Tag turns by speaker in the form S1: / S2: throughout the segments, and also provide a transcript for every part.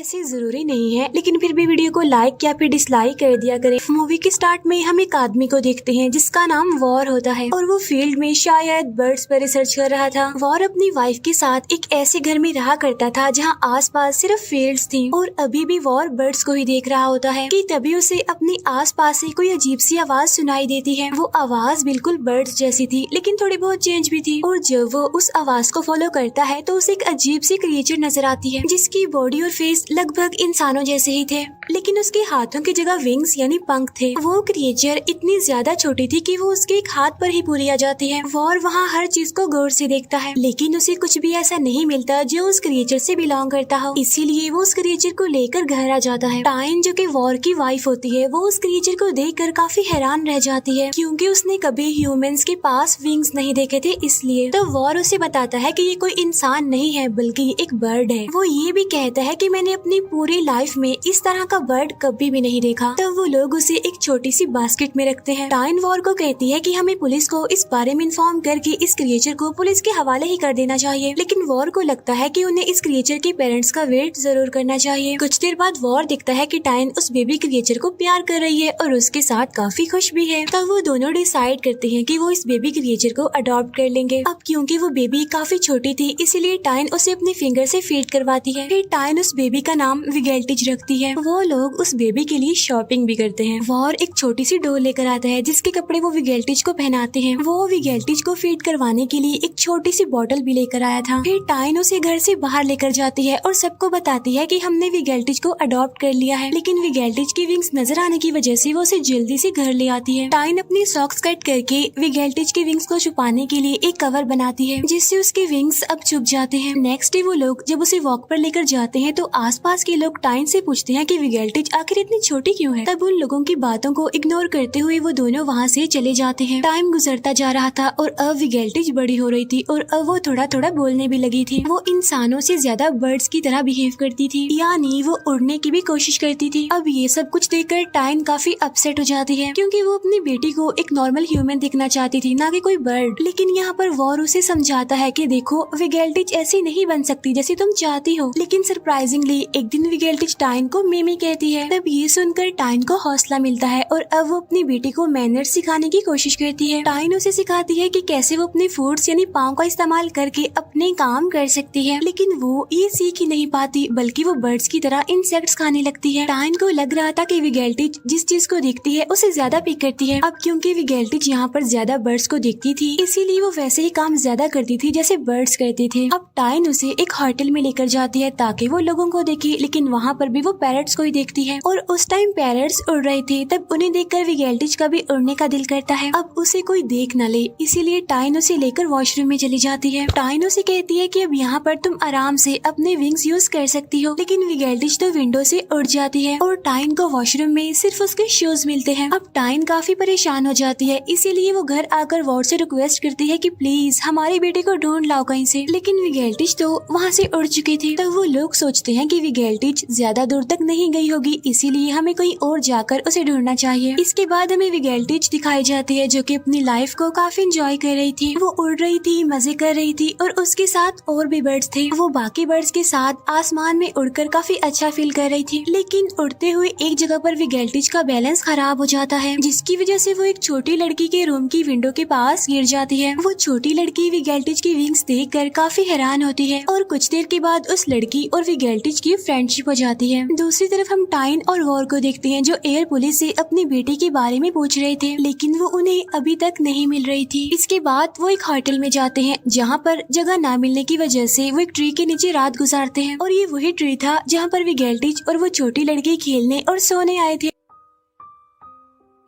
S1: वैसे जरूरी नहीं है, लेकिन फिर भी वीडियो को लाइक या फिर डिसलाइक कर दिया करें। मूवी के स्टार्ट में हम एक आदमी को देखते हैं जिसका नाम वॉर होता है और वो फील्ड में शायद बर्ड्स पर रिसर्च कर रहा था। वॉर अपनी वाइफ के साथ एक ऐसे घर में रहा करता था जहाँ आसपास सिर्फ फील्ड्स थी और अभी भी वॉर बर्ड्स को ही देख रहा होता है कि तभी उसे अपने आसपास से कोई अजीब सी आवाज सुनाई देती है। वो आवाज बिल्कुल बर्ड्स जैसी थी, लेकिन थोड़ी बहुत चेंज भी थी। और जब वो उस आवाज को फॉलो करता है तो उसे एक अजीब सी क्रिएचर नजर आती है जिसकी बॉडी और फेस लगभग इंसानों जैसे ही थे, लेकिन उसके हाथों की जगह विंग्स यानी पंख थे। वो क्रिएचर इतनी ज्यादा छोटी थी कि वो उसके एक हाथ पर ही पूरी आ जाती है। वॉर वहाँ हर चीज को गौर से देखता है, लेकिन उसे कुछ भी ऐसा नहीं मिलता जो उस क्रिएचर से बिलोंग करता हो। इसीलिए वो उस क्रिएचर को लेकर घर आ जाता है। टाइन जो कि वॉर की वाइफ होती है, वो उस क्रिएचर को देखकर काफी हैरान रह जाती है क्योंकि उसने कभी ह्यूमंस के पास विंग्स नहीं देखे थे। इसलिए तो वॉर उसे बताता है कि ये कोई इंसान नहीं है बल्कि एक बर्ड है। वो ये भी कहता है कि मैंने अपनी पूरी लाइफ में इस तरह का बर्ड कभी भी नहीं देखा। तब वो लोग उसे एक छोटी सी बास्केट में रखते हैं। टाइन वॉर को कहती है कि हमें पुलिस को इस बारे में इन्फॉर्म करके इस क्रिएचर को पुलिस के हवाले ही कर देना चाहिए, लेकिन वॉर को लगता है कि उन्हें इस क्रिएचर के पेरेंट्स का वेट जरूर करना चाहिए। कुछ देर बाद वॉर दिखता है कि टाइन उस बेबी क्रिएचर को प्यार कर रही है और उसके साथ काफी खुश भी है। तब वो दोनों डिसाइड करते हैं कि वो इस बेबी क्रिएचर को अडॉप्ट कर लेंगे। अब क्योंकि वो बेबी काफी छोटी थी, इसीलिए टाइन उसे अपने फिंगर से फीड करवाती है। फिर टाइन उस बेबी का नाम विगेल्टिज रखती है। वो लोग उस बेबी के लिए शॉपिंग भी करते हैं। वॉर एक छोटी सी डोल लेकर आता है जिसके कपड़े वो विगेल्टिज को पहनाते हैं। वो विगेल्टिज को फीड करवाने के लिए एक छोटी सी बोतल भी लेकर आया था। फिर टाइन उसे घर से बाहर लेकर जाती है और सबको बताती है कि हमने विगेल्टिज को अडॉप्ट कर लिया है, लेकिन विगेल्टिज की विंग्स नजर आने की वजह से वो उसे जल्दी से घर ले आती है। टाइन अपनी सॉक्स कट करके विगेल्टिज की विंग्स को छुपाने के लिए एक कवर बनाती है जिससे उसके विंग्स अब छुप जाते हैं। नेक्स्ट डे वो लोग जब उसे वॉक पर लेकर जाते हैं तो आसपास के लोग टाइन से पूछते हैं कि विगेल्टिज आखिर इतनी छोटी क्यों है। तब उन लोगों की बातों को इग्नोर करते हुए वो दोनों वहाँ से चले जाते हैं। टाइम गुजरता जा रहा था और अब विगेल्टिज बड़ी हो रही थी और अब वो थोड़ा थोड़ा बोलने भी लगी थी। वो इंसानों से ज्यादा बर्ड्स की तरह बिहेव करती थी, यानी वो उड़ने की भी कोशिश करती थी। अब ये सब कुछ देखकर टाइन काफी अपसेट हो जाती है क्योंकि वो अपनी बेटी को एक नॉर्मल ह्यूमन दिखना चाहती थी, ना कि कोई बर्ड। लेकिन यहाँ पर वॉर उसे समझाता है कि देखो विगेल्टिज ऐसी नहीं बन सकती जैसी तुम चाहती हो। लेकिन सरप्राइजिंगली एक दिन विगेल्टिज टाइन को मिमी कहती है। तब ये सुनकर टाइन को हौसला मिलता है और अब वो अपनी बेटी को मैनर्स सिखाने की कोशिश करती है। टाइन उसे सिखाती है कि कैसे वो अपने फूड्स यानी पाँव का इस्तेमाल करके अपने काम कर सकती है, लेकिन वो ये सीख ही नहीं पाती बल्कि वो बर्ड्स की तरह इंसेक्ट्स खाने लगती है। टाइन को लग रहा था कि विगेल्टिज जिस चीज को देखती है उसे ज्यादा पिक करती है। अब क्योंकि विगेल्टिज यहाँ पर ज्यादा बर्ड्स को देखती थी, इसीलिए वो वैसे ही काम ज्यादा करती थी जैसे बर्ड्स करते थे। अब टाइन उसे एक होटल में लेकर जाती है ताकि वो लोगों को देखे, लेकिन वहाँ पर भी वो पैरट्स को ही देखती है और उस टाइम पैरट्स उड़ रहे थे। तब उन्हें देखकर विगेल्टिज का भी उड़ने का दिल करता है। अब उसे कोई देख न ले, इसीलिए टाइन उसे लेकर वॉशरूम में चली जाती है। टाइन उसे कहती है कि अब यहाँ पर तुम आराम से अपने विंग्स यूज कर सकती हो, लेकिन विगेल्टिज तो विंडो से उड़ जाती है और टाइन को वॉशरूम में सिर्फ उसके शूज मिलते हैं। अब टाइन काफी परेशान हो जाती है, इसीलिए वो घर आकर वॉर से रिक्वेस्ट करती है कि प्लीज हमारी बेटी को ढूंढ लाओ कहीं से, लेकिन विगेल्टिज तो वहाँ से उड़ चुकी थी। तब वो लोग सोचते हैं कि विगेल्टिज ज्यादा दूर तक नहीं गई होगी, इसीलिए हमें कहीं और जाकर उसे ढूंढना चाहिए। इसके बाद हमें विगेल्टिज दिखाई जाती है जो कि अपनी लाइफ को काफी एंजॉय कर रही थी। वो उड़ रही थी, मजे कर रही थी और उसके साथ और भी बर्ड्स थे। वो बाकी बर्ड्स के साथ आसमान में उड़कर काफी अच्छा फील कर रही थी, लेकिन उड़ते हुए एक जगह पर विगेल्टिज का बैलेंस खराब हो जाता है जिसकी वजह से वो एक छोटी लड़की के रूम की विंडो के पास गिर जाती है। वो छोटी लड़की विगेल्टिज की विंग्स देखकर काफी हैरान होती है और कुछ देर के बाद उस लड़की और विगेल्टिज की फ्रेंडशिप हो जाती है। दूसरी तरफ हम टाइन और वॉर को देखते हैं जो एयर पुलिस से अपनी बेटी के बारे में पूछ रहे थे, लेकिन वो उन्हें अभी तक नहीं मिल रही थी। इसके बाद वो एक होटल में जाते हैं जहाँ पर जगह ना मिलने की वजह से वो एक ट्री के नीचे रात गुजारते हैं और ये वही ट्री था जहाँ पर विगेल्टिज और वो छोटी लड़की खेलने और सोने आए थे।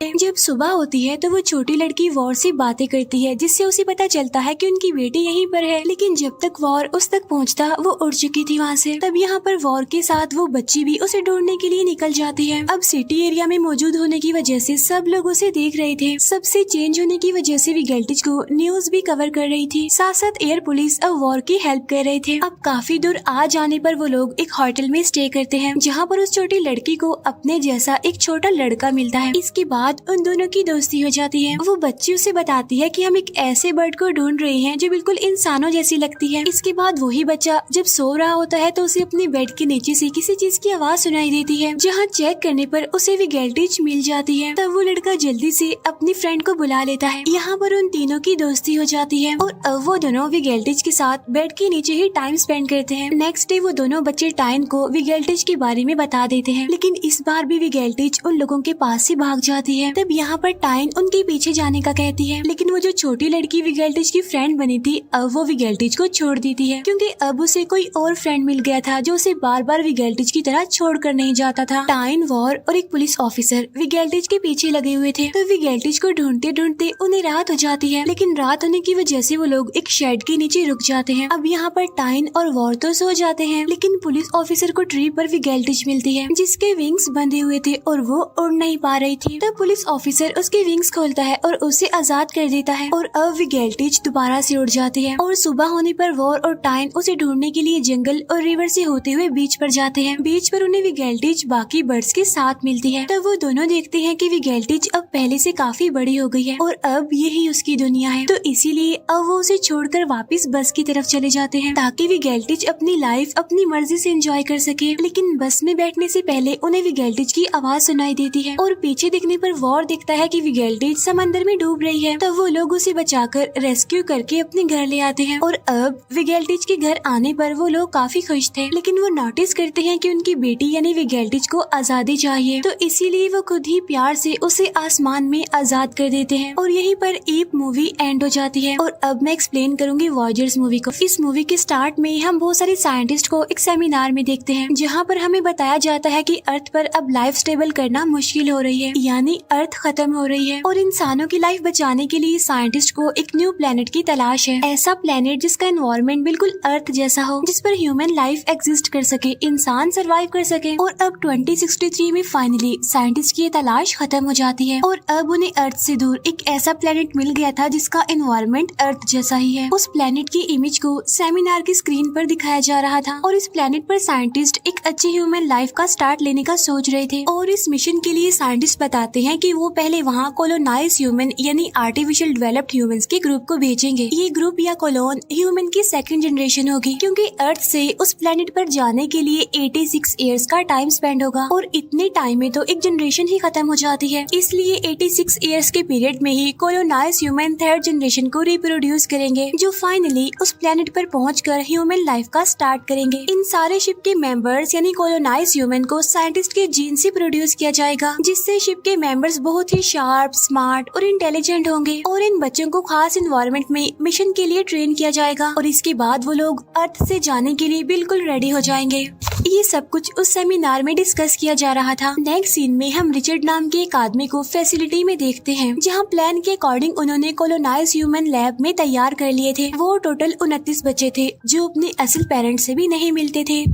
S1: जब सुबह होती है तो वो छोटी लड़की वॉर से बातें करती है जिससे उसे पता चलता है कि उनकी बेटी यहीं पर है, लेकिन जब तक वॉर उस तक पहुंचता वो उड़ चुकी थी वहाँ से। तब यहाँ पर वॉर के साथ वो बच्ची भी उसे ढूंढने के लिए निकल जाती है। अब सिटी एरिया में मौजूद होने की वजह से सब लोग उसे देख रहे थे। सबसे चेंज होने की वजह से विगेल्टिज को न्यूज भी कवर कर रही थी, साथ साथ एयर पुलिस अब वॉर की हेल्प कर रहे थे। अब काफी दूर आ जाने पर वो लोग एक होटल में स्टे करते हैं जहाँ पर उस छोटी लड़की को अपने जैसा एक छोटा लड़का मिलता है। इसके बाद बाद उन दोनों की दोस्ती हो जाती है। वो बच्ची उसे बताती है कि हम एक ऐसे बर्ड को ढूंढ रहे हैं जो बिल्कुल इंसानों जैसी लगती है। इसके बाद वही बच्चा जब सो रहा होता है तो उसे अपने बेड के नीचे से किसी चीज की आवाज सुनाई देती है, जहाँ चेक करने पर उसे विगेल्टिच मिल जाती है। तब वो लड़का जल्दी से अपनी फ्रेंड को बुला लेता है। यहाँ पर उन तीनों की दोस्ती हो जाती है और अब वो दोनों विगेल्टिच के साथ बेड के नीचे ही टाइम स्पेंड करते हैं। नेक्स्ट डे वो दोनों बच्चे टाइन को विगेल्टिच के बारे में बता देते हैं, लेकिन इस बार भी विगेल्टिच उन लोगों के पास से भाग जाती है। तब यहाँ पर टाइन उनके पीछे जाने का कहती है, लेकिन वो जो छोटी लड़की विगेल्टिच की फ्रेंड बनी थी अब वो विगेल्टिच को छोड़ देती है, क्योंकि अब उसे कोई और फ्रेंड मिल गया था जो उसे बार बार विगेल्टिच की तरह छोड़कर नहीं जाता था। टाइन, वॉर और एक पुलिस ऑफिसर विगेल्टिच के पीछे लगे हुए थे। तो विगेल्टिच को ढूंढते ढूंढते उन्हें रात हो जाती है, लेकिन रात होने की वजह से वो लोग एक शेड के नीचे रुक जाते हैं। अब यहाँ पर टाइन और वॉर तो सो जाते हैं, लेकिन पुलिस ऑफिसर को ट्री पर विगेल्टिच मिलती है जिसके विंग्स बंधे हुए थे और वो उड़ नहीं पा रही थी। तब पुलिस ऑफिसर उसके विंग्स खोलता है और उसे आजाद कर देता है और अब विगेल्टिच दोबारा से उड़ जाती है। और सुबह होने पर वॉर और टाइन उसे ढूंढने के लिए जंगल और रिवर से होते हुए बीच पर जाते हैं। बीच पर उन्हें विगेल्टिच बाकी बर्ड्स के साथ मिलती है। तब वो दोनों देखते हैं कि विगेल्टिच अब पहले से काफी बड़ी हो गई है और अब यही उसकी दुनिया है। तो इसीलिए अब वो उसे छोड़कर वापस बस की तरफ चले जाते हैं ताकि विगेल्टिच अपनी लाइफ अपनी मर्जी से एंजॉय कर सके। लेकिन बस में बैठने से पहले उन्हें विगेल्टिच की आवाज सुनाई देती है और पीछे देखने पर वॉर दिखता है कि विगेल्टिच समंदर में डूब रही है। तब वो लोग उसे बचाकर रेस्क्यू करके अपने घर ले आते हैं और अब विगेल्टिच के घर आने पर वो लोग काफी खुश थे, लेकिन वो नोटिस करते हैं कि उनकी बेटी यानी विगेल्टिच को आजादी चाहिए, तो इसीलिए वो खुद ही प्यार से उसे आसमान में आजाद कर देते हैं। और यहीं पर एप मूवी एंड हो जाती है। और अब मैं एक्सप्लेन करूंगी वॉयजर्स मूवी को। इस मूवी के स्टार्ट में हम बहुत सारे साइंटिस्ट को एक सेमिनार में देखते हैं, जहाँ पर हमें बताया जाता है कि अर्थ पर अब लाइफ स्टेबल करना मुश्किल हो रही है, यानी अर्थ खत्म हो रही है और इंसानों की लाइफ बचाने के लिए साइंटिस्ट को एक न्यू प्लेनेट की तलाश है। ऐसा प्लेनेट जिसका एनवायरनमेंट बिल्कुल अर्थ जैसा हो, जिस पर ह्यूमन लाइफ एग्जिस्ट कर सके, इंसान सरवाइव कर सके। और अब 2063 में फाइनली साइंटिस्ट की ये तलाश खत्म हो जाती है और अब उन्हें अर्थ से दूर एक ऐसा प्लेनेट मिल गया था जिसका एनवायरनमेंट अर्थ जैसा ही है। उस प्लेनेट की इमेज को सेमिनार की स्क्रीन पर दिखाया जा रहा था और इस प्लेनेट पर साइंटिस्ट एक अच्छी ह्यूमन लाइफ का स्टार्ट लेने का सोच रहे थे। और इस मिशन के लिए साइंटिस्ट बताते हैं कि वो पहले वहाँ कोलोनाइज ह्यूमन यानी आर्टिफिशियल डेवलप्ड ह्यूमंस के ग्रुप को भेजेंगे। ये ग्रुप या कोलोन ह्यूमन की सेकंड जनरेशन होगी, क्योंकि अर्थ से उस प्लेनेट पर जाने के लिए 86 इयर्स का टाइम स्पेंड होगा और इतने टाइम में तो एक जनरेशन ही खत्म हो जाती है। इसलिए 86 इयर्स के पीरियड में ही कोलोनाइज ह्यूमन थर्ड जनरेशन को रिप्रोड्यूस करेंगे, जो फाइनली उस प्लेनेट पर पहुंचकर ह्यूमन लाइफ का स्टार्ट करेंगे। इन सारे शिप के मेंबर्स यानी कोलोनाइज ह्यूमन को साइंटिस्ट के जीन से प्रोड्यूस किया जाएगा, जिससे शिप के मेंबर्स बहुत ही शार्प, स्मार्ट और इंटेलिजेंट होंगे। और इन बच्चों को खास एनवायरनमेंट में मिशन के लिए ट्रेन किया जाएगा और इसके बाद वो लोग अर्थ से जाने के लिए बिल्कुल रेडी हो जाएंगे। ये सब कुछ उस सेमिनार में डिस्कस किया जा रहा था। नेक्स्ट सीन में हम रिचर्ड नाम के एक आदमी को फैसिलिटी में देखते हैं, जहाँ प्लान के अकॉर्डिंग उन्होंने कोलोनाइज ह्यूमन लैब में तैयार कर लिए थे। वो टोटल 29 बच्चे थे जो अपने असल पेरेंट्स से भी नहीं मिलते थे।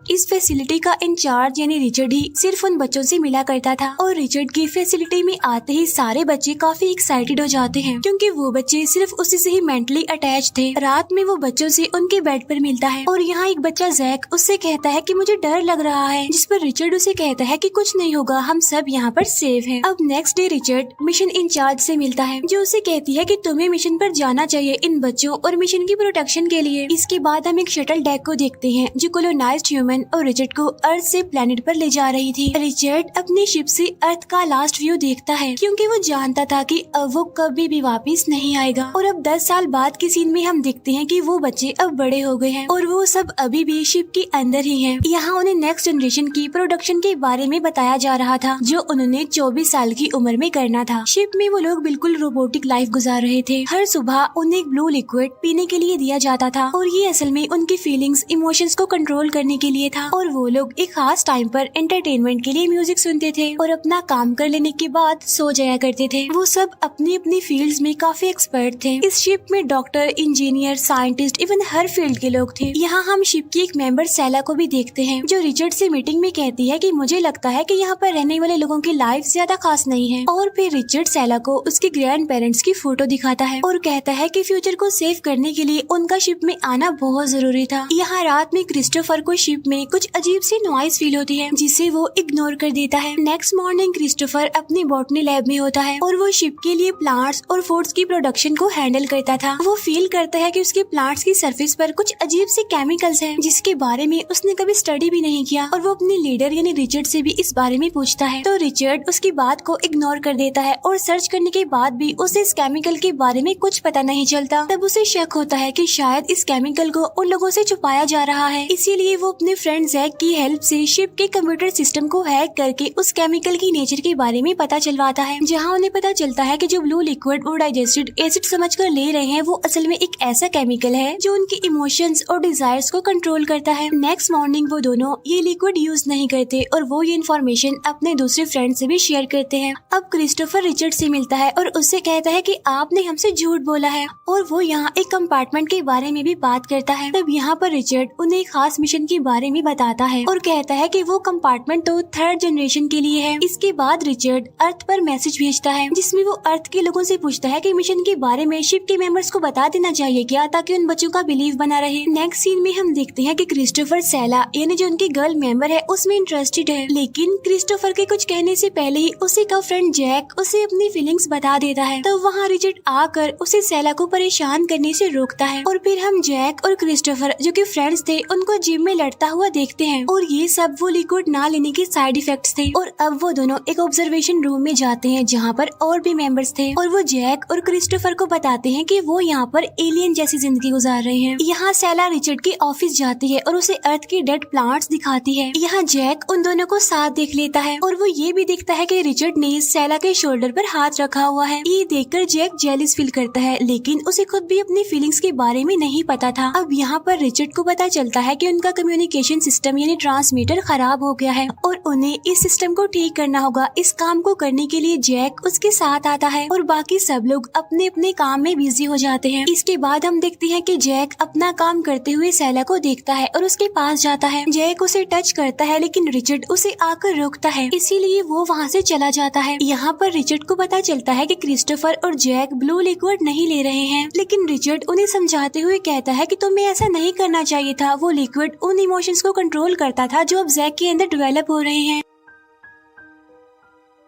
S1: इस फैसिलिटी का इंचार्ज यानी रिचर्ड ही सिर्फ उन बच्चों से मिला करता था और रिचर्ड की फैसिलिटी में आते ही सारे बच्चे काफी एक्साइटेड हो जाते हैं, क्योंकि वो बच्चे सिर्फ उसी से ही मेंटली अटैच थे। रात में वो बच्चों से उनके बेड पर मिलता है और यहाँ एक बच्चा जैक उससे कहता है कि मुझे डर लग रहा है, जिस पर रिचर्ड उसे कहता है कि कुछ नहीं होगा, हम सब यहाँ पर सेफ हैं। अब next day Richard mission in charge से मिलता है, जो उसे कहती है कि तुम्हें मिशन पर जाना चाहिए इन बच्चों और मिशन की प्रोटेक्शन के लिए। इसके बाद हम एक शटल डेक को देखते हैं जो कोलोनाइज्ड ह्यूमन और रिचर्ड को अर्थ से प्लेनेट पर ले जा रही थी। रिचर्ड अपनी शिप से अर्थ का लास्ट व्यू देखता है, क्योंकि वो जानता था कि अब वो कभी भी वापस नहीं आएगा। और अब 10 साल बाद के सीन में हम देखते हैं कि वो बच्चे अब बड़े हो गए हैं और वो सब अभी भी शिप के अंदर ही हैं। यहाँ उन्हें नेक्स्ट जनरेशन की प्रोडक्शन के बारे में बताया जा रहा था, जो उन्होंने 24 साल की उम्र में करना था। शिप में वो लोग बिल्कुल रोबोटिक लाइफ गुजार रहे थे। हर सुबह उन्हें एक ब्लू लिक्विड पीने के लिए दिया जाता था और ये असल में उनकी फीलिंग्स, इमोशंस को कंट्रोल करने के लिए था। और वो लोग एक खास टाइम पर एंटरटेनमेंट के लिए म्यूजिक सुनते थे और अपना काम कर लेने के बाद सो जाया करते थे। वो सब अपनी अपनी फील्ड्स में काफी एक्सपर्ट थे। इस शिप में डॉक्टर, इंजीनियर, साइंटिस्ट, इवन हर फील्ड के लोग थे। यहाँ हम शिप की एक मेंबर सैला को भी देखते हैं, जो रिचर्ड से मीटिंग में कहती है कि मुझे लगता है कि यहाँ पर रहने वाले लोगों की लाइफ ज्यादा खास नहीं है। और फिर रिचर्ड सैला को उसके ग्रैंड पेरेंट्स की फोटो दिखाता है और कहता है कि फ्यूचर को सेव करने के लिए उनका शिप में आना बहुत जरूरी था। यहाँ रात में क्रिस्टोफर को शिप में में कुछ अजीब सी नॉइज फील होती है जिसे वो इग्नोर कर देता है। नेक्स्ट मॉर्निंग क्रिस्टोफर अपनी बॉटनी लैब में होता है और वो शिप के लिए प्लांट्स और फूड्स की प्रोडक्शन को हैंडल करता था। वो फील करता है कि उसके प्लांट्स की सरफेस पर कुछ अजीब से केमिकल्स हैं जिसके बारे में उसने कभी स्टडी भी नहीं किया और वो अपने लीडर यानी रिचर्ड से भी इस बारे में पूछता है। तो रिचर्ड उसकी बात को इग्नोर कर देता है और सर्च करने के बाद भी उसे इस केमिकल के बारे में कुछ पता नहीं चलता। तब उसे शक होता है कि शायद इस केमिकल को उन लोगों से छुपाया जा रहा है, इसीलिए वो अपने फ्रेंड जैक की हेल्प से शिप के कंप्यूटर सिस्टम को हैक करके उस केमिकल की नेचर के बारे में पता चलवाता है, जहाँ उन्हें पता चलता है कि जो ब्लू लिक्विड वो डाइजेस्टेड एसिड समझकर ले रहे हैं वो असल में एक ऐसा केमिकल है जो उनके इमोशंस और डिजायर्स को कंट्रोल करता है। नेक्स्ट मॉर्निंग वो दोनों ये लिक्विड यूज नहीं करते और वो ये इन्फॉर्मेशन अपने दूसरे फ्रेंड से भी शेयर करते हैं। अब क्रिस्टोफर रिचर्ड से मिलता है और उससे कहता है कि आपने हमसे झूठ बोला है और वो यहाँ एक कंपार्टमेंट के बारे में भी बात करता है। तब यहाँ पर रिचर्ड उन्हें एक खास मिशन के बारे में बताता है और कहता है कि वो कंपार्टमेंट तो 3rd जनरेशन के लिए है। इसके बाद रिचर्ड अर्थ पर मैसेज भेजता है जिसमें वो अर्थ के लोगों से पूछता है कि मिशन के बारे में शिप के मेंबर्स को बता देना चाहिए क्या, ताकि उन बच्चों का बिलीव बना रहे। नेक्स्ट सीन में हम देखते हैं कि क्रिस्टोफर सेला यानी जो उनकी गर्ल मेंबर है उसमें इंटरेस्टेड है, लेकिन क्रिस्टोफर के कुछ कहने से पहले ही उसी का फ्रेंड जैक उसे अपनी फीलिंग्स बता देता है। तो वहाँ रिचर्ड आकर उसे सेला को परेशान करने से रोकता है और फिर हम जैक और क्रिस्टोफर जो कि फ्रेंड्स थे उनको जिम में लड़ता हुआ देखते हैं और ये सब वो लिक्विड ना लेने के साइड इफेक्ट्स थे। और अब वो दोनों एक ऑब्जर्वेशन रूम में जाते हैं जहाँ पर और भी मेंबर्स थे और वो जैक और क्रिस्टोफर को बताते हैं कि वो यहाँ पर एलियन जैसी जिंदगी गुजार रहे हैं। यहाँ सेला रिचर्ड के ऑफिस जाती है और उसे अर्थ के डेड प्लांट्स दिखाती है। यहाँ जैक उन दोनों को साथ देख लेता है और वो ये भी देखता है कि रिचर्ड ने सेला के शोल्डर पर हाथ रखा हुआ है। ये देखकर जैक जेलिस फील करता है, लेकिन उसे खुद भी अपनी फीलिंग्स के बारे में नहीं पता था। अब यहाँ पर रिचर्ड को पता चलता है कि उनका कम्युनिकेशन सिस्टम यानी ट्रांसमीटर खराब हो गया है और उन्हें इस सिस्टम को ठीक करना होगा। इस काम को करने के लिए जैक उसके साथ आता है और बाकी सब लोग अपने अपने काम में बिजी हो जाते हैं। इसके बाद हम देखते हैं कि जैक अपना काम करते हुए सेला को देखता है और उसके पास जाता है। जैक उसे टच करता है लेकिन रिचर्ड उसे आकर रोकता है, इसीलिए वो वहाँ से चला जाता है। यहाँ पर रिचर्ड को पता चलता है कि क्रिस्टोफर और जैक ब्लू लिक्विड नहीं ले रहे हैं, लेकिन रिचर्ड उन्हें समझाते हुए कहता है कि तुम्हें ऐसा नहीं करना चाहिए था। वो लिक्विड उन इमोशंस को कंट्रोल करता था जो अब जैक के अंदर डेवलप हो रहे हैं।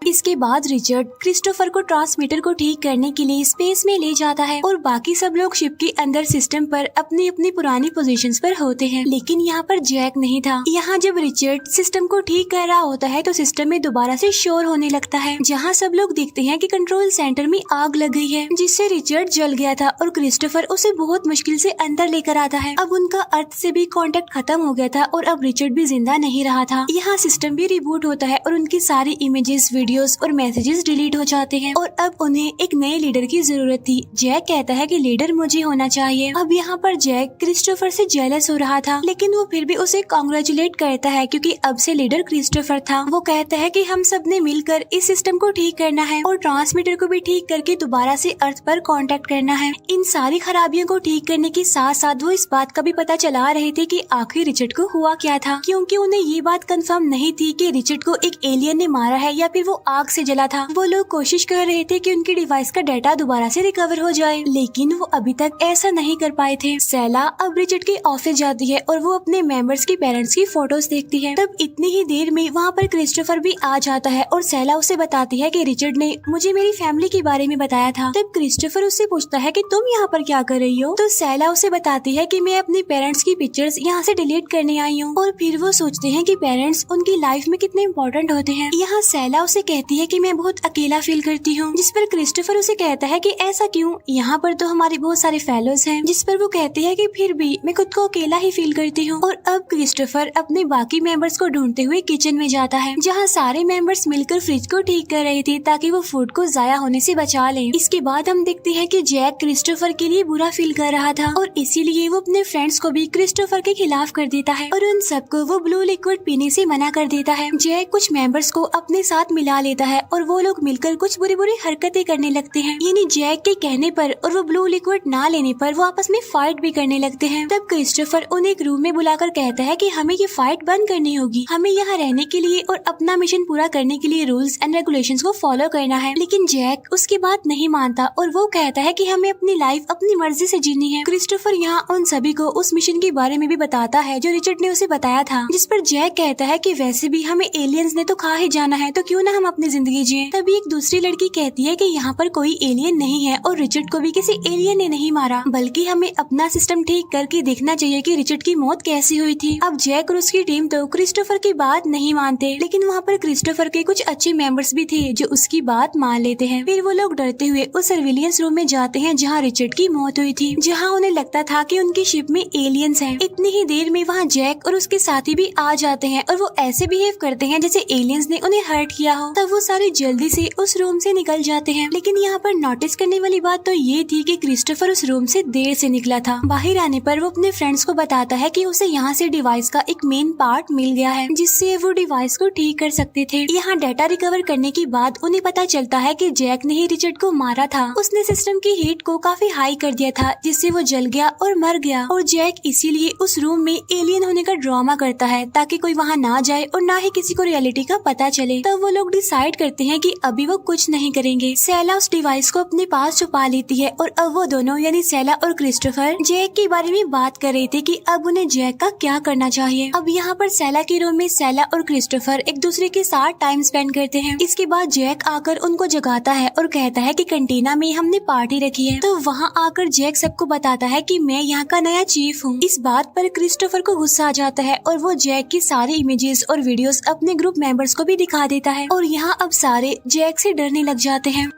S1: इसके बाद रिचर्ड क्रिस्टोफर को ट्रांसमीटर को ठीक करने के लिए स्पेस में ले जाता है और बाकी सब लोग शिप के अंदर सिस्टम पर अपनी अपनी पुरानी पोजीशंस पर होते हैं, लेकिन यहाँ पर जैक नहीं था। यहाँ जब रिचर्ड सिस्टम को ठीक कर रहा होता है तो सिस्टम में दोबारा से शोर होने लगता है, जहाँ सब लोग देखते हैं कि कंट्रोल सेंटर में आग लग गई है जिससे रिचर्ड जल गया था और क्रिस्टोफर उसे बहुत मुश्किल से अंदर लेकर आता है। अब उनका अर्थ से भी कॉन्टेक्ट खत्म हो गया था और अब रिचर्ड भी जिंदा नहीं रहा था। यहाँ सिस्टम भी रिबूट होता है और उनकी सारी इमेजेस, वीडियोस और मैसेजेस डिलीट हो जाते हैं और अब उन्हें एक नए लीडर की जरूरत थी। जैक कहता है कि लीडर मुझे होना चाहिए। अब यहाँ पर जैक क्रिस्टोफर से जेलस हो रहा था, लेकिन वो फिर भी उसे कांग्रेचुलेट करता है क्योंकि अब से लीडर क्रिस्टोफर था। वो कहता है कि हम सब ने मिलकर इस सिस्टम को ठीक करना है और ट्रांसमीटर को भी ठीक करके दोबारा से अर्थ पर कांटेक्ट करना है। इन सारी खराबियों को ठीक करने के साथ साथ वो इस बात का भी पता चला रहे थे कि आखिर रिचर्ड को हुआ क्या था, क्योंकि उन्हें ये बात कंफर्म नहीं थी कि रिचर्ड को एक एलियन ने मारा है या फिर वो आग से जला था। वो लोग कोशिश कर रहे थे कि उनकी डिवाइस का डाटा दोबारा से रिकवर हो जाए, लेकिन वो अभी तक ऐसा नहीं कर पाए थे। सेला अब रिचर्ड के ऑफिस जाती है और वो अपने मेंबर्स की पेरेंट्स की फोटोज देखती है। तब इतनी ही देर में वहाँ पर क्रिस्टोफर भी आ जाता है और सेला उसे बताती है कि रिचर्ड ने मुझे मेरी फैमिली के बारे में बताया था। तब क्रिस्टोफर उससे पूछता है कि तुम यहाँ पर क्या कर रही हो? तो सेला उसे बताती है कि मैं अपनी पेरेंट्स की पिक्चर्स यहाँ से डिलीट करने आई हूँ। और फिर वो सोचते हैं कि पेरेंट्स उनकी लाइफ में कितने इम्पोर्टेंट होते हैं। यहाँ सेला उसे कहती है कि मैं बहुत अकेला फील करती हूँ, जिस पर क्रिस्टोफर उसे कहता है कि ऐसा क्यों, यहाँ पर तो हमारे बहुत सारे फेलोज हैं। जिस पर वो कहती है कि फिर भी मैं खुद को अकेला ही फील करती हूँ। और अब क्रिस्टोफर अपने बाकी मेंबर्स को ढूंढते हुए किचन में जाता है, जहाँ सारे मेंबर्स मिलकर फ्रिज को ठीक कर रहे थे ताकि वो फूड को जाया होने से बचा लें। इसके बाद हम देखते हैं कि जैक क्रिस्टोफर के लिए बुरा फील कर रहा था और इसीलिए वो अपने फ्रेंड्स को भी क्रिस्टोफर के खिलाफ कर देता है और उन सबको वो ब्लू लिक्विड पीने से मना कर देता है। जैक कुछ मेंबर्स को अपने साथ मिला लेता है और वो लोग मिलकर कुछ बुरी बुरी हरकतें करने लगते हैं। यानी जैक के कहने पर और वो ब्लू लिक्विड ना लेने पर वो आपस में फाइट भी करने लगते हैं। तब क्रिस्टोफर उन्हें एक रूम में बुलाकर कहता है कि हमें ये फाइट बंद करनी होगी, हमें यहाँ रहने के लिए और अपना मिशन पूरा करने के लिए रूल्स एंड रेगुलेशंस को फॉलो करना है। लेकिन जैक उसकी बात नहीं मानता और वो कहता है कि हमें अपनी लाइफ अपनी मर्जी से जीनी है। क्रिस्टोफर यहाँ उन सभी को उस मिशन के बारे में भी बताता है जो रिचर्ड ने उसे बताया था, जिस पर जैक कहता है कि वैसे भी हमें एलियंस ने तो खा ही जाना है, तो क्यों ना हम अपनी जिंदगी जिए। तभी एक दूसरी लड़की कहती है कि यहाँ पर कोई एलियन नहीं है और रिचर्ड को भी किसी एलियन ने नहीं मारा, बल्कि हमें अपना सिस्टम ठीक करके देखना चाहिए कि रिचर्ड की मौत कैसी हुई थी। अब जैक और उसकी टीम तो क्रिस्टोफर की बात नहीं मानते, लेकिन वहाँ पर क्रिस्टोफर के कुछ अच्छे मेंबर्स भी थे जो उसकी बात मान लेते हैं। फिर वो लोग डरते हुए उस सर्विलियंस रूम में जाते हैं जहाँ रिचर्ड की मौत हुई थी, जहाँ उन्हें लगता था कि उनकी शिप में एलियंस हैं। इतनी ही देर में वहाँ जैक और उसके साथी भी आ जाते हैं और वो ऐसे बिहेव करते हैं जैसे एलियंस ने उन्हें हर्ट किया हो। तब वो सारे जल्दी से उस रूम से निकल जाते हैं। लेकिन यहाँ पर नोटिस करने वाली बात तो ये थी कि क्रिस्टोफर उस रूम से देर से निकला था। बाहर आने पर वो अपने फ्रेंड्स को बताता है कि उसे यहाँ से डिवाइस का एक मेन पार्ट मिल गया है, जिससे वो डिवाइस को ठीक कर सकते थे। यहाँ डाटा रिकवर करने के बाद उन्हें पता चलता है कि जैक ने ही रिचर्ड को मारा था। उसने सिस्टम की हीट को काफी हाई कर दिया था, जिससे वो जल गया और मर गया। और जैक इसीलिए उस रूम में एलियन होने का ड्रामा करता है ताकि कोई वहाँ ना जाए और ना ही किसी को रियलिटी का पता चले। तब वो लोग डिसाइड करते हैं कि अभी वो कुछ नहीं करेंगे। सेला उस डिवाइस को अपने पास छुपा लेती है और अब वो दोनों यानी सेला और क्रिस्टोफर जैक के बारे में बात कर रहे थे कि अब उन्हें जैक का क्या करना चाहिए। अब यहाँ पर सेला के रूम में सेला और क्रिस्टोफर एक दूसरे के साथ टाइम स्पेंड करते हैं। इसके बाद जैक आकर उनको जगाता है और कहता है कि कैंटीना में हमने पार्टी रखी है। तो वहाँ आकर जैक सबको बताता है कि मैं यहाँ का नया चीफ हूँ। इस बात पर क्रिस्टोफर को गुस्सा आ जाता है और वो जैक की सारी इमेजेस और वीडियोस अपने ग्रुप मेंबर्स को भी दिखा देता है और यहाँ अब सारे जैक से डरने लग जाते हैं।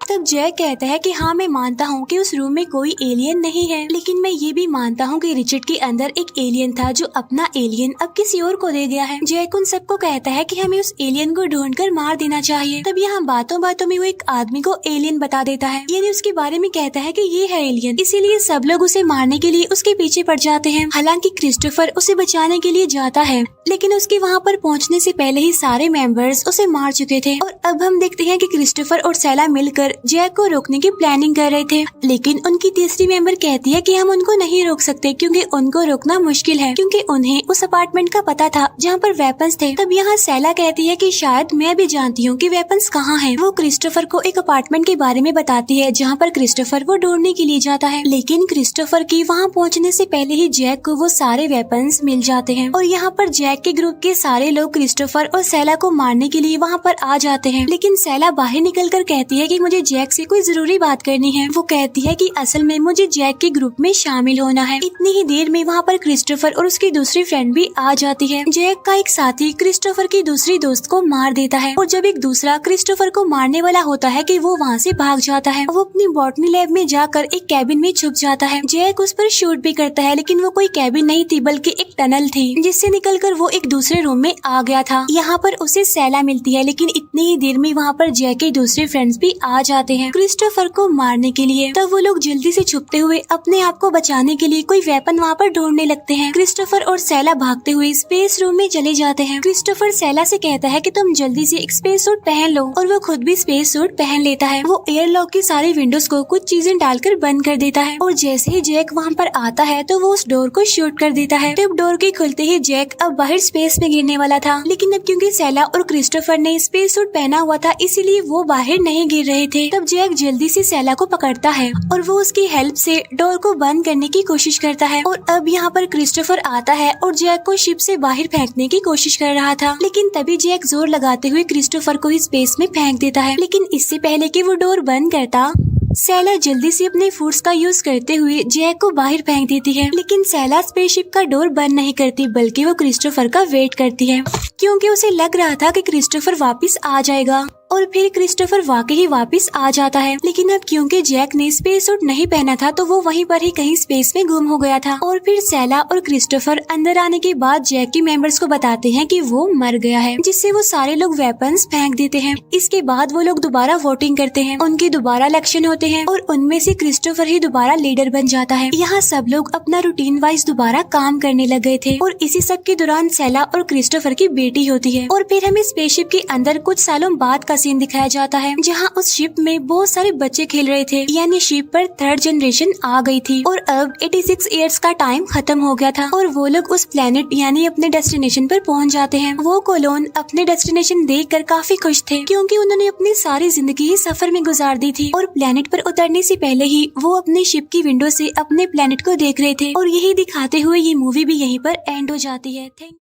S1: तब जैक कहता है कि हाँ मैं मानता हूँ कि उस रूम में कोई एलियन नहीं है, लेकिन मैं ये भी मानता हूँ कि रिचर्ड के अंदर एक एलियन था जो अपना एलियन अब किसी और को दे गया है। जैक उन सबको कहता है कि हमें उस एलियन को ढूंढकर मार देना चाहिए। तब यहाँ बातों बातों में वो एक आदमी को एलियन बता देता है, यानी उसके बारे में कहता है कि ये है एलियन। इसीलिए सब लोग उसे मारने के लिए उसके पीछे पड़ जाते हैं। हालांकि क्रिस्टोफर उसे बचाने के लिए जाता है, लेकिन उसके वहाँ पर पहुँचने से पहले ही सारे मेंबर्स उसे मार चुके थे। और अब हम देखते हैं कि क्रिस्टोफर और सेला मिलकर जैक को रोकने की प्लानिंग कर रहे थे, लेकिन उनकी तीसरी मेंबर कहती है कि हम उनको नहीं रोक सकते क्योंकि उनको रोकना मुश्किल है, क्योंकि उन्हें उस अपार्टमेंट का पता था जहाँ पर वेपन्स थे। तब यहाँ सेला कहती है कि शायद मैं भी जानती हूँ कि वेपन्स कहाँ हैं। वो क्रिस्टोफर को एक अपार्टमेंट के बारे में बताती है जहाँ पर क्रिस्टोफर वो ढूंढने के लिए जाता है, लेकिन क्रिस्टोफर की वहाँ पहुँचने से पहले ही जैक को वो सारे वेपन्स मिल जाते हैं। और यहाँ पर जैक के ग्रुप के सारे लोग क्रिस्टोफर और सेला को मारने के लिए वहाँ पर आ जाते हैं, लेकिन सेला बाहर निकल कर कहती है कि मुझे जैक से कोई जरूरी बात करनी है। वो कहती है कि असल में मुझे जैक के ग्रुप में शामिल होना है। इतनी ही देर में वहाँ पर क्रिस्टोफर और उसकी दूसरी फ्रेंड भी आ जाती है। जैक का एक साथी क्रिस्टोफर की दूसरी दोस्त को मार देता है और जब एक दूसरा क्रिस्टोफर को मारने वाला होता है कि वो वहाँ से भाग जाता है। वो अपनी बॉटनी लैब में जाकर एक कैबिन में छुप जाता है। जैक उस पर शूट भी करता है, लेकिन वो कोई कैबिन नहीं थी बल्कि एक टनल थी, जिससे निकलकर वो एक दूसरे रूम में आ गया था। यहाँ पर उसे सेला मिलती है, लेकिन इतनी ही देर में वहाँ पर जैक के दूसरे फ्रेंड्स भी आ जाते हैं क्रिस्टोफर को मारने के लिए। तब वो लोग जल्दी से छुपते हुए अपने आप को बचाने के लिए कोई वेपन वहाँ पर ढूंढने लगते हैं। क्रिस्टोफर और सेला भागते हुए स्पेस रूम में चले जाते हैं। क्रिस्टोफर सेला से कहता है कि तुम जल्दी से एक स्पेस सूट पहन लो और वो खुद भी स्पेस सूट पहन लेता है। वो एयरलॉक की सारी विंडोज को कुछ चीजें डालकर बंद कर देता है और जैसे ही जैक वहाँ पर आता है तो वो उस डोर को शूट कर देता है। तब डोर के खुलते ही जैक अब बाहर स्पेस में गिरने वाला था, लेकिन अब क्योंकि सेला और क्रिस्टोफर ने स्पेस सूट पहना हुआ था इसीलिए वो बाहर नहीं गिर रहे थे। तब जैक जल्दी से सेला को पकड़ता है और वो उसकी हेल्प से डोर को बंद करने की कोशिश करता है। और अब यहाँ पर क्रिस्टोफर आता है और जैक को शिप से बाहर फेंकने की कोशिश कर रहा था, लेकिन तभी जैक जोर लगाते हुए क्रिस्टोफर को ही स्पेस में फेंक देता है। लेकिन इससे पहले कि वो डोर बंद करता, सेला जल्दी से अपने फूड्स का यूज करते हुए जैक को बाहर फेंक देती है। लेकिन सेला स्पेसशिप का डोर बंद नहीं करती बल्कि वो क्रिस्टोफर का वेट करती है, क्योंकि उसे लग रहा था कि क्रिस्टोफर वापस आ जाएगा। और फिर क्रिस्टोफर वाकई ही वापस आ जाता है, लेकिन अब क्योंकि जैक ने स्पेस सूट नहीं पहना था तो वो वहीं पर ही कहीं स्पेस में गुम हो गया था। और फिर सेला और क्रिस्टोफर अंदर आने के बाद जैक के मेंबर्स को बताते हैं कि वो मर गया है, जिससे वो सारे लोग वेपन्स फेंक देते हैं। इसके बाद वो लोग दोबारा वोटिंग करते हैं, उनके दोबारा इलेक्शन होते हैं और उनमें से क्रिस्टोफर ही दोबारा लीडर बन जाता है। यहाँ सब लोग अपना रूटीन वाइज दोबारा काम करने लग गए थे और इसी सब के दौरान सेला और क्रिस्टोफर की बेटी होती है। और फिर हमें स्पेसशिप के अंदर कुछ सालों बाद का सीन दिखाया जाता है, जहाँ उस शिप में बहुत सारे बच्चे खेल रहे थे, यानी शिप पर थर्ड जनरेशन आ गई थी और अब 86 इयर्स का टाइम खत्म हो गया था और वो लोग उस प्लेनेट यानी अपने डेस्टिनेशन पर पहुंच जाते हैं। वो कोलोन अपने डेस्टिनेशन देखकर काफी खुश थे, क्योंकि उन्होंने अपनी सारी जिंदगी ही सफर में गुजार दी थी और प्लेनेट पर उतरने से पहले ही वो अपनी शिप की विंडो से अपने प्लेनेट को देख रहे थे। और यही दिखाते हुए ये मूवी भी यहीं पर एंड हो जाती है। थैंक